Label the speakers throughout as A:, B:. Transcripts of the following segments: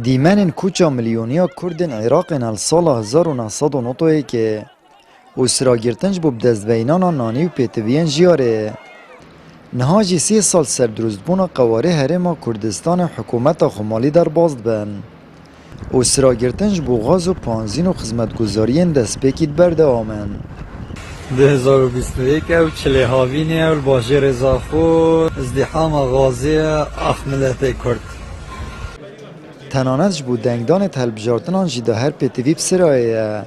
A: دیمن کوچا میلیونیا کردن عراق نال سال 1990 که و سراگرتنج بو بدزوینانا نانی و پیتوین جیاره. نهاجی 3 سال سردروزبونا قواره هرما کردستان حکومت خمالی در بازد بن. و سراگرتنج بو غاز و پانزین و خدمتگزارین دست بکید برده آمن.
B: 2021 او چلی هاوینی او باجی رزاخو ازدحام غازی اخ ملت کرد.
A: تنانتش بو دنگدان تلبجارتنان جیده هر پیتوی بسرایه.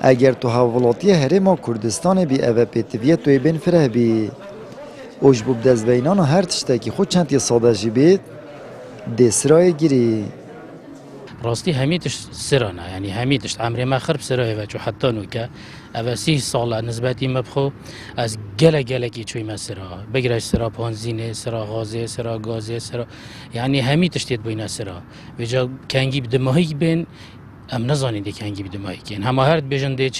A: اگر تو حوالاتی هرما کردستان بی اوه پیتویه توی بین فره بی. اوش بو بدزوینان و هر تشتاکی خود چند ساده جی بید ده سرای گیری.
C: راستی همیتش سرانه یعنی همیتش عمری ما خرب سرای و جو حتی نوکه اول 30 سال نسبتی مبخو از گله کی چوی ما سرا بگیرش سرا پانزینه سرا غازه سرا گازه سرا یعنی همیتش تید بینه سرا و جا کنگی بدماهی بین ام نزانید کنگی بدماهی کن همه هر بیشتر ده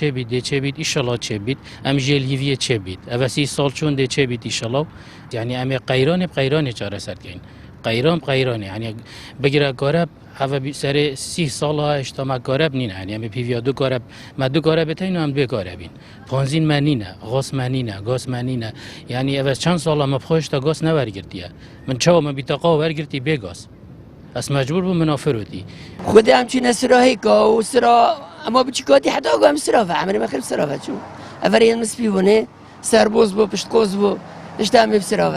C: چه بید ایشالا چه بید ام جلیویه چه بید اول 30 سال چون ده چه بید ایشالا یعنی ام قیران چاره سر کن قیران یعنی بگیره قرب هوا سر 30 سال اجتماع قرب نینه یعنی ام پیویا دو قرب ما دو قرب تاین هم دو قربین پانزین منینه غاز منینه یعنی اول چند سال ما بخوش تا غاز نورگردیه من چاو من بیتاقا ورگردی بگاز از مجبور بو منافرودی
D: خود همچین سراهی که و سرا اما بچی کاتی حتی هم سرا و عمری مخیر سرا و چون اولی نسبی بونه سربوز بو پشت قوز بو اشتام بسرا و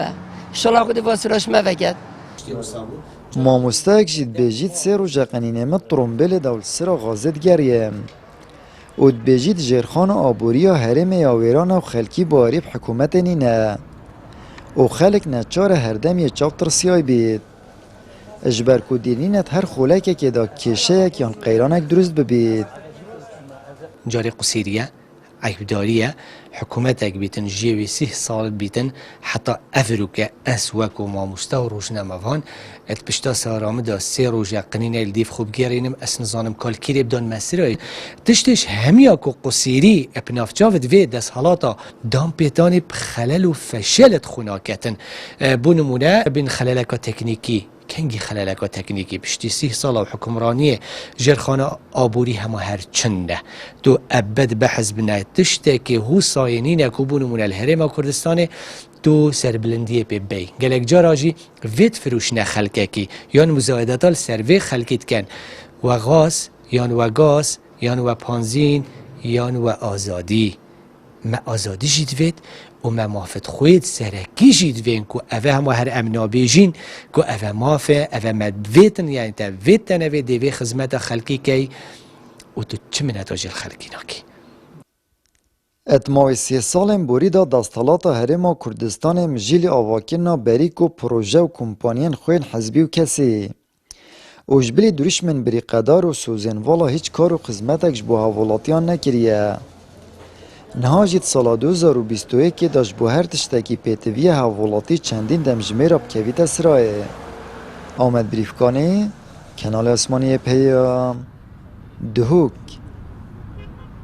D: انشالله خود واسراش ما وکد
A: ماموستاک جید بیجید سه رو جقنینه مت ترومبل دول سرا غازت گریه. اود بیجید جرخان آبوریا هرم یاویران و خلکی باریب حکومت نینه. او خلک نچار هردم یه چاپتر سیای بید. اجبر کدینینت هر خولک که دا کشه یک یان قیرانک درست ببید.
E: جاری قصیریه عیبداریه حکومت اگ بیتن جیوی 30 سال بیتن حتی افروکه اسوک و ماموسته و روشنموان ات پشتا سارامه دا 3 روز قنین الدیف خوب گرینم اس نظانم کالکیری بدون مسیرای تشتش همیا کو قصیری اپنافجاوت وی دست حالاتا دام پیتانی بخلل و فشلت خوناکتن بو نمونه بین خللکا تکنیکی کنگی خلالکا تکنیکی پشتی 30 سال و حکمرانی جرخانه آبوری همه هر چنده دو ابد بحث بنای تشته که هو ساینین اکوبون من الهرم کردستان دو سربلندی پی بی گلک جاراجی وید فروش نخلکه کی یان مزایدتال سروی خلکیت کن و غاز یان و پانزین یان و آزادی ما آزادی جید وید و ما مافت خوید سرکی جید وین که اوه همه هر امنا بیجین که اوه مافه اوه مدویتن یعنی تا ویتن اوه دیوی خدمت خلکی کی و تو چه من اتاجل خلکی ناکی
A: اتماوی 3 سالن بوری دا دستالات هرما کردستان مجیل آواکینا بریک و پروژه و کمپانین خوین حزبی و کسی اوجبلی دریشمن بری قدار و سوزن والا هیچ کار و خدمتکش بو حوالاتیان نکریه نهاجید سال 2021 که داشت بو هر تشتکی پیتوی حوالاتی چندین دمجمه راب کویت سرایه آمد بریفکانی کنال اسمانی پیام دهوک